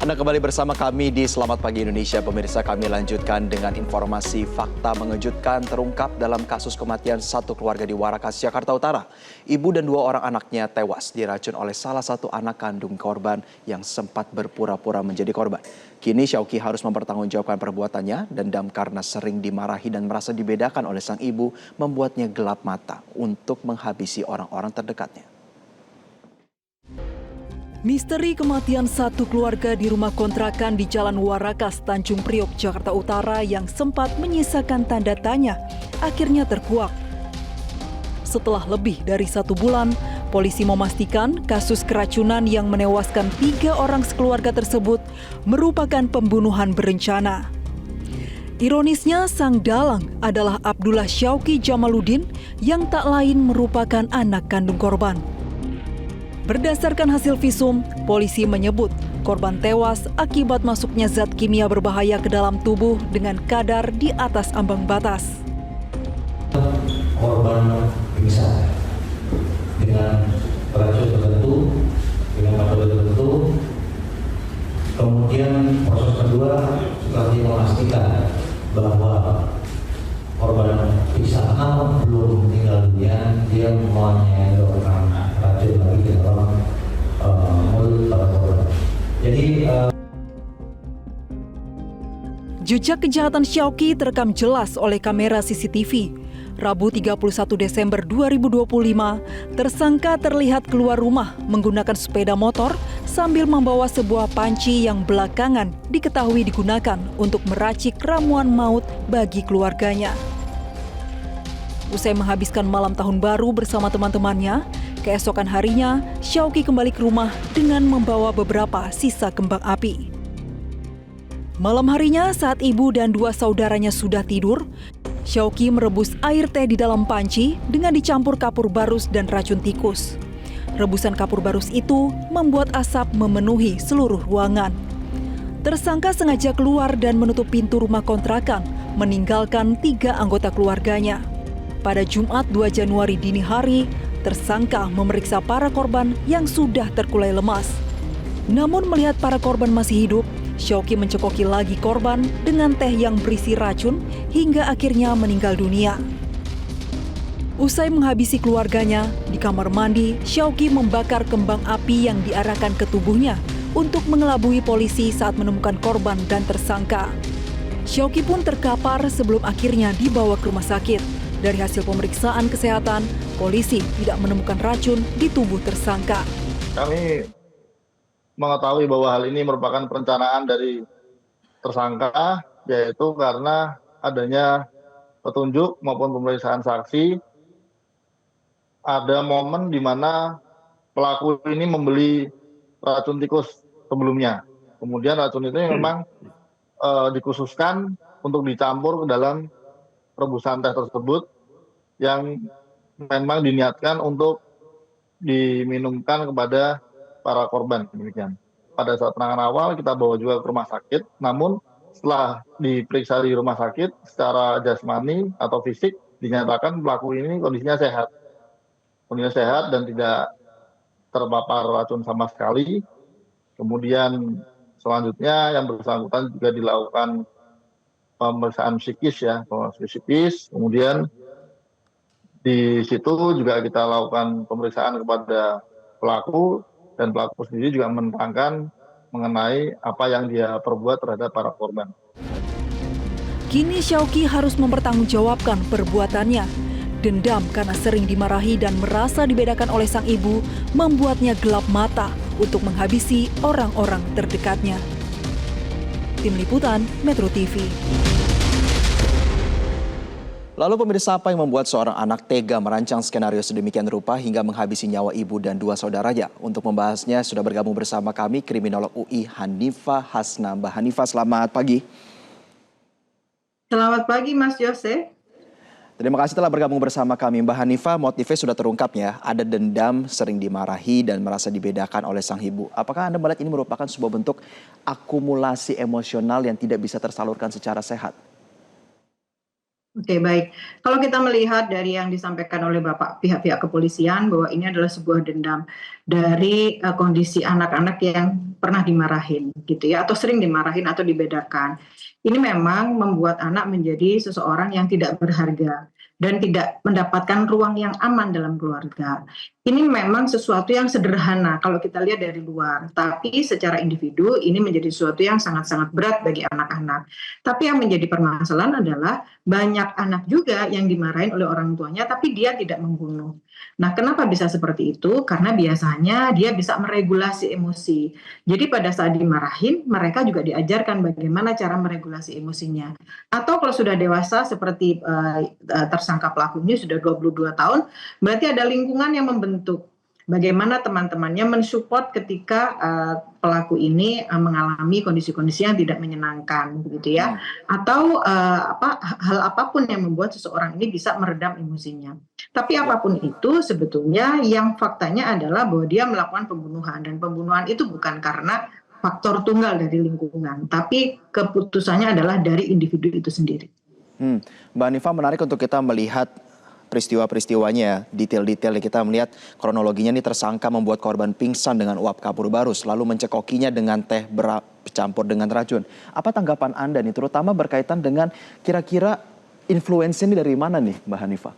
Anda kembali bersama kami di Selamat Pagi Indonesia. Pemirsa, kami lanjutkan dengan informasi fakta mengejutkan terungkap dalam kasus kematian satu keluarga di Warakas, Jakarta Utara. Ibu dan dua orang anaknya tewas diracun oleh salah satu anak kandung korban yang sempat berpura-pura menjadi korban. Kini Syauqi harus mempertanggungjawabkan perbuatannya. Dendam karena sering dimarahi dan merasa dibedakan oleh sang ibu membuatnya gelap mata untuk menghabisi orang-orang terdekatnya. Misteri kematian satu keluarga di rumah kontrakan di Jalan Warakas, Tanjung Priok, Jakarta Utara yang sempat menyisakan tanda tanya akhirnya terkuak. Setelah lebih dari 1 bulan, polisi memastikan kasus keracunan yang menewaskan 3 orang sekeluarga tersebut merupakan pembunuhan berencana. Ironisnya, sang dalang adalah Abdullah Syauqi Jamaluddin yang tak lain merupakan anak kandung korban. Berdasarkan hasil visum, polisi menyebut korban tewas akibat masuknya zat kimia berbahaya ke dalam tubuh dengan kadar di atas ambang batas. Korban pingsan dengan racun tertentu, dengan metode tertentu. Kemudian proses kedua setelah memastikan bahwa korban pingsan namun belum meninggal dunia, dia menyedorkan racun lagi ke dalam mulut para korban. Jadi jejak kejahatan Syauqi terekam jelas oleh kamera CCTV. Rabu 31 Desember 2025, tersangka terlihat keluar rumah menggunakan sepeda motor sambil membawa sebuah panci yang belakangan diketahui digunakan untuk meracik ramuan maut bagi keluarganya. Usai menghabiskan malam tahun baru bersama teman-temannya, keesokan harinya Syauqi kembali ke rumah dengan membawa beberapa sisa kembang api. Malam harinya saat ibu dan 2 saudaranya sudah tidur, Syauqi merebus air teh di dalam panci dengan dicampur kapur barus dan racun tikus. Rebusan kapur barus itu membuat asap memenuhi seluruh ruangan. Tersangka sengaja keluar dan menutup pintu rumah kontrakan, meninggalkan 3 anggota keluarganya. Pada Jumat 2 Januari dini hari, tersangka memeriksa para korban yang sudah terkulai lemas. Namun melihat para korban masih hidup, Syauqi mencekoki lagi korban dengan teh yang berisi racun hingga akhirnya meninggal dunia. Usai menghabisi keluarganya, di kamar mandi, Syauqi membakar kembang api yang diarahkan ke tubuhnya untuk mengelabui polisi saat menemukan korban dan tersangka. Syauqi pun terkapar sebelum akhirnya dibawa ke rumah sakit. Dari hasil pemeriksaan kesehatan, polisi tidak menemukan racun di tubuh tersangka. Kami mengetahui bahwa hal ini merupakan perencanaan dari tersangka, yaitu karena adanya petunjuk maupun pemeriksaan saksi, ada momen di mana pelaku ini membeli racun tikus sebelumnya. Kemudian racun itu memang dikhususkan untuk dicampur ke dalam rebusan teh tersebut yang memang diniatkan untuk diminumkan kepada para korban. Demikian. Pada saat penanganan awal kita bawa juga ke rumah sakit, namun setelah diperiksa di rumah sakit secara jasmani atau fisik dinyatakan pelaku ini kondisinya sehat dan tidak terpapar racun sama sekali. Kemudian selanjutnya yang bersangkutan juga dilakukan pemeriksaan psikis ya, kemudian di situ juga kita lakukan pemeriksaan kepada pelaku dan pelaku sendiri juga menerangkan mengenai apa yang dia perbuat terhadap para korban. Kini Syauqi harus mempertanggungjawabkan perbuatannya. Dendam karena sering dimarahi dan merasa dibedakan oleh sang ibu membuatnya gelap mata untuk menghabisi orang-orang terdekatnya. Tim Liputan Metro TV. Lalu pemirsa, apa yang membuat seorang anak tega merancang skenario sedemikian rupa hingga menghabisi nyawa ibu dan 2 saudaranya? Untuk membahasnya sudah bergabung bersama kami kriminolog UI Hanifah Hasna. Mbak Hanifah, selamat pagi. Selamat pagi Mas Yose. Terima kasih telah bergabung bersama kami. Mbak Hanifah, motifnya sudah terungkap ya. Ada dendam, sering dimarahi dan merasa dibedakan oleh sang ibu. Apakah Anda melihat ini merupakan sebuah bentuk akumulasi emosional yang tidak bisa tersalurkan secara sehat? Oke, baik. Kalau kita melihat dari yang disampaikan oleh pihak kepolisian bahwa ini adalah sebuah dendam dari kondisi anak-anak yang pernah dimarahin gitu ya, atau sering dimarahin atau dibedakan. Ini memang membuat anak menjadi seseorang yang tidak berharga dan tidak mendapatkan ruang yang aman dalam keluarga. Ini memang sesuatu yang sederhana kalau kita lihat dari luar, tapi secara individu ini menjadi sesuatu yang sangat-sangat berat bagi anak-anak. Tapi yang menjadi permasalahan adalah banyak anak juga yang dimarahin oleh orang tuanya, tapi dia tidak membunuh. Nah, kenapa bisa seperti itu? Karena biasanya dia bisa meregulasi emosi. Jadi pada saat dimarahin, mereka juga diajarkan bagaimana cara meregulasi emosinya. Atau kalau sudah dewasa seperti tersangka pelaku ini sudah 22 tahun, berarti ada lingkungan yang membentuk bagaimana teman-temannya mensupport ketika pelaku ini mengalami kondisi-kondisi yang tidak menyenangkan, begitu ya, atau hal apapun yang membuat seseorang ini bisa meredam emosinya. Tapi apapun itu sebetulnya yang faktanya adalah bahwa dia melakukan pembunuhan, dan pembunuhan itu bukan karena faktor tunggal dari lingkungan, tapi keputusannya adalah dari individu itu sendiri. Mbak Hanifa, menarik untuk kita melihat peristiwa-peristiwanya, detail-detail kita melihat kronologinya. Ini tersangka membuat korban pingsan dengan uap kapur barus, lalu mencekokinya dengan teh bercampur dengan racun. Apa tanggapan Anda nih, terutama berkaitan dengan kira-kira influence ini dari mana nih, Mbak Hanifa?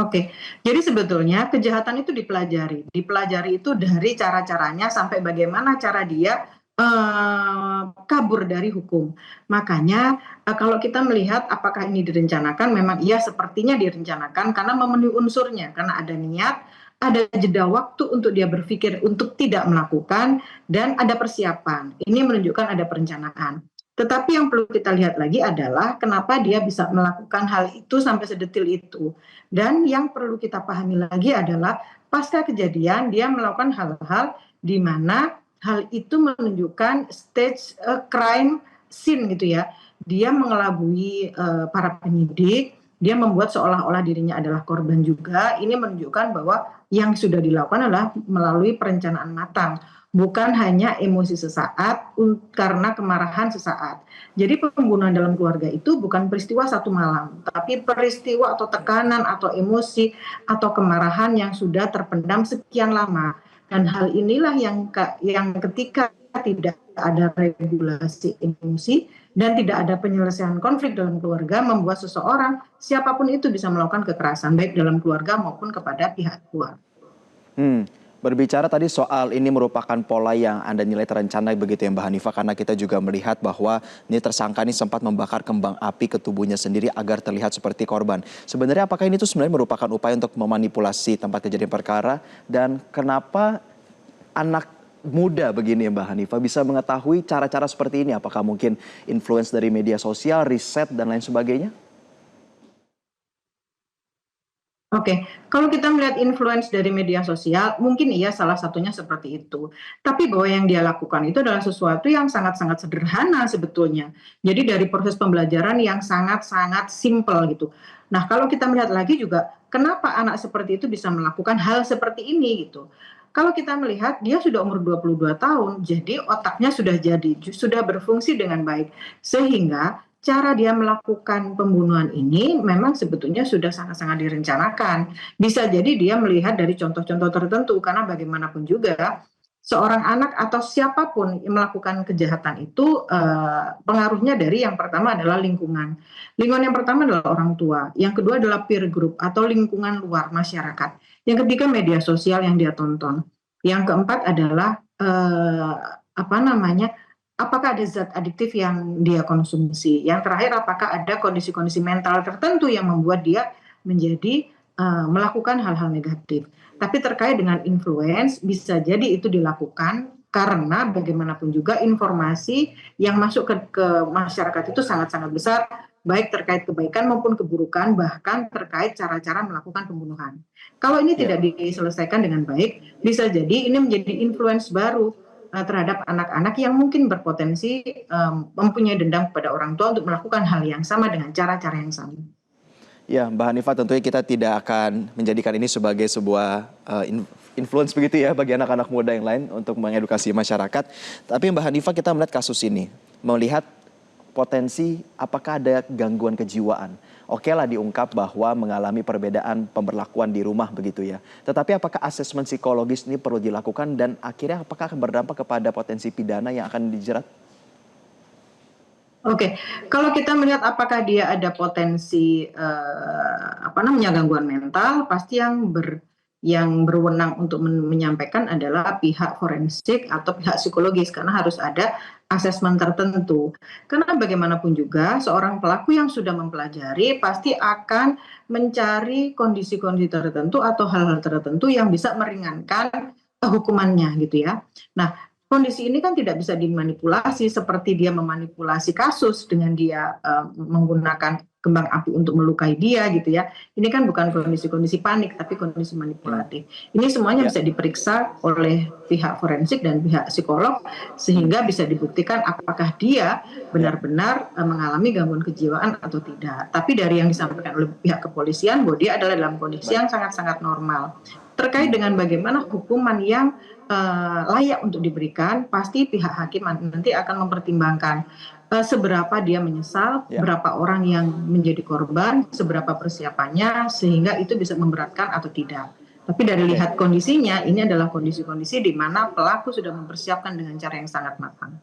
Oke, jadi sebetulnya kejahatan itu dipelajari. Dipelajari itu dari cara-caranya sampai bagaimana cara dia kabur dari hukum. Makanya kalau kita melihat apakah ini direncanakan, memang iya sepertinya direncanakan karena memenuhi unsurnya, karena ada niat, ada jeda waktu untuk dia berpikir untuk tidak melakukan, dan ada persiapan. Ini menunjukkan ada perencanaan. Tetapi yang perlu kita lihat lagi adalah kenapa dia bisa melakukan hal itu sampai sedetil itu. Dan yang perlu kita pahami lagi adalah pasca kejadian dia melakukan hal-hal di mana hal itu menunjukkan stage crime scene gitu ya. Dia mengelabui para penyidik, dia membuat seolah-olah dirinya adalah korban juga. Ini menunjukkan bahwa yang sudah dilakukan adalah melalui perencanaan matang. Bukan hanya emosi sesaat karena kemarahan sesaat. Jadi pembunuhan dalam keluarga itu bukan peristiwa satu malam, tapi peristiwa atau tekanan atau emosi atau kemarahan yang sudah terpendam sekian lama. Dan hal inilah yang ketika tidak ada regulasi emosi dan tidak ada penyelesaian konflik dalam keluarga membuat seseorang, siapapun itu bisa melakukan kekerasan, baik dalam keluarga maupun kepada pihak luar. Berbicara tadi soal ini merupakan pola yang Anda nilai terencana begitu ya Mbak Hanifa, karena kita juga melihat bahwa ini tersangka ini sempat membakar kembang api ke tubuhnya sendiri agar terlihat seperti korban. Sebenarnya apakah ini tuh sebenarnya merupakan upaya untuk memanipulasi tempat kejadian perkara, dan kenapa anak muda begini ya Mbak Hanifa bisa mengetahui cara-cara seperti ini? Apakah mungkin influence dari media sosial, riset dan lain sebagainya? Oke, kalau kita melihat influence dari media sosial, mungkin iya salah satunya seperti itu. Tapi bahwa yang dia lakukan itu adalah sesuatu yang sangat-sangat sederhana sebetulnya. Jadi dari proses pembelajaran yang sangat-sangat simple gitu. Nah, kalau kita melihat lagi juga, kenapa anak seperti itu bisa melakukan hal seperti ini gitu. Kalau kita melihat dia sudah umur 22 tahun, jadi otaknya sudah berfungsi dengan baik. Sehingga cara dia melakukan pembunuhan ini memang sebetulnya sudah sangat-sangat direncanakan. Bisa jadi dia melihat dari contoh-contoh tertentu, karena bagaimanapun juga seorang anak atau siapapun yang melakukan kejahatan itu pengaruhnya dari yang pertama adalah lingkungan. Lingkungan yang pertama adalah orang tua, yang kedua adalah peer group atau lingkungan luar masyarakat. Yang ketiga media sosial yang dia tonton. Yang keempat adalah apakah ada zat adiktif yang dia konsumsi. Yang terakhir, apakah ada kondisi-kondisi mental tertentu yang membuat dia menjadi melakukan hal-hal negatif. Tapi terkait dengan influence, bisa jadi itu dilakukan karena bagaimanapun juga informasi yang masuk ke masyarakat itu sangat-sangat besar, baik terkait kebaikan maupun keburukan, bahkan terkait cara-cara melakukan pembunuhan. Kalau ini tidak diselesaikan dengan baik, bisa jadi ini menjadi influence baru terhadap anak-anak yang mungkin berpotensi mempunyai dendam kepada orang tua untuk melakukan hal yang sama dengan cara-cara yang sama. Ya, Mbak Hanifa, tentunya kita tidak akan menjadikan ini sebagai sebuah influence begitu ya bagi anak-anak muda yang lain untuk mengedukasi masyarakat. Tapi Mbak Hanifa, kita melihat kasus ini, melihat potensi apakah ada gangguan kejiwaan. Oke lah diungkap bahwa mengalami perbedaan pemberlakuan di rumah begitu ya. Tetapi apakah asesmen psikologis ini perlu dilakukan dan akhirnya apakah akan berdampak kepada potensi pidana yang akan dijerat? Oke, kalau kita melihat apakah dia ada potensi gangguan mental, pasti yang berwenang untuk menyampaikan adalah pihak forensik atau pihak psikologis karena harus ada asesmen tertentu. Karena bagaimanapun juga seorang pelaku yang sudah mempelajari pasti akan mencari kondisi-kondisi tertentu atau hal-hal tertentu yang bisa meringankan hukumannya gitu ya. Nah, kondisi ini kan tidak bisa dimanipulasi seperti dia memanipulasi kasus dengan dia menggunakan kembang api untuk melukai dia gitu ya. Ini kan bukan kondisi-kondisi panik tapi kondisi manipulatif. Ini semuanya bisa diperiksa oleh pihak forensik dan pihak psikolog sehingga bisa dibuktikan apakah dia benar-benar mengalami gangguan kejiwaan atau tidak. Tapi dari yang disampaikan oleh pihak kepolisian bahwa dia adalah dalam kondisi yang sangat-sangat normal. Terkait dengan bagaimana hukuman yang layak untuk diberikan, pasti pihak hakim nanti akan mempertimbangkan seberapa dia menyesal, berapa orang yang menjadi korban, seberapa persiapannya, sehingga itu bisa memberatkan atau tidak. Tapi dari lihat kondisinya, ini adalah kondisi-kondisi di mana pelaku sudah mempersiapkan dengan cara yang sangat matang.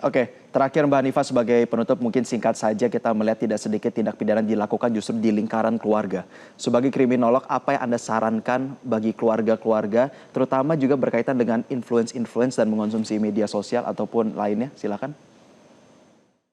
Oke, terakhir Mbak Hanifah sebagai penutup mungkin singkat saja kita melihat tidak sedikit tindak pidana dilakukan justru di lingkaran keluarga. Sebagai kriminolog, apa yang Anda sarankan bagi keluarga-keluarga, terutama juga berkaitan dengan influence dan mengonsumsi media sosial ataupun lainnya? Silakan.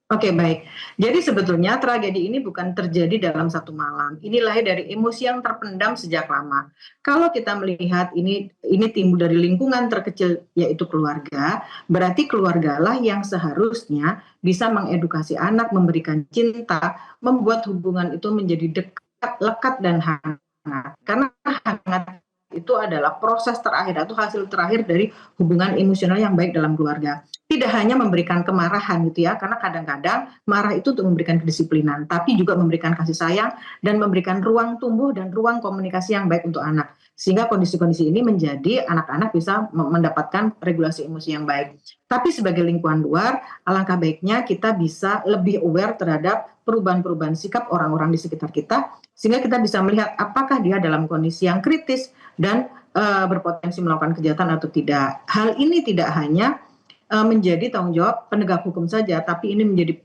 Oke, baik. Jadi sebetulnya tragedi ini bukan terjadi dalam satu malam. Ini lahir dari emosi yang terpendam sejak lama. Kalau kita melihat ini timbul dari lingkungan terkecil yaitu keluarga, berarti keluargalah yang seharusnya bisa mengedukasi anak, memberikan cinta, membuat hubungan itu menjadi dekat, lekat dan hangat. Karena hangat itu adalah proses terakhir atau hasil terakhir dari hubungan emosional yang baik dalam keluarga. Tidak hanya memberikan kemarahan gitu ya, karena kadang-kadang marah itu untuk memberikan kedisiplinan, tapi juga memberikan kasih sayang dan memberikan ruang tumbuh dan ruang komunikasi yang baik untuk anak. Sehingga kondisi-kondisi ini menjadi anak-anak bisa mendapatkan regulasi emosi yang baik. Tapi sebagai lingkungan luar, alangkah baiknya kita bisa lebih aware terhadap perubahan-perubahan sikap orang-orang di sekitar kita, sehingga kita bisa melihat apakah dia dalam kondisi yang kritis dan berpotensi melakukan kejahatan atau tidak. Hal ini tidak hanya menjadi tanggung jawab penegak hukum saja, tapi ini menjadi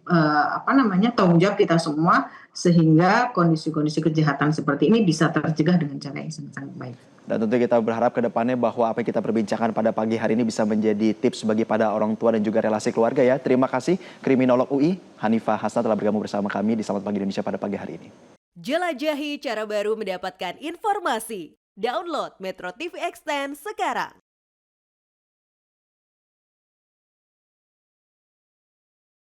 tanggung jawab kita semua sehingga kondisi-kondisi kejahatan seperti ini bisa tercegah dengan cara yang sangat-sangat baik. Dan tentu kita berharap ke depannya bahwa apa yang kita perbincangkan pada pagi hari ini bisa menjadi tips bagi pada orang tua dan juga relasi keluarga ya. Terima kasih kriminolog UI Hanifah Hasna telah bergabung bersama kami di Selamat Pagi Indonesia pada pagi hari ini. Jelajahi cara baru mendapatkan informasi. Download Metro TV Extend sekarang.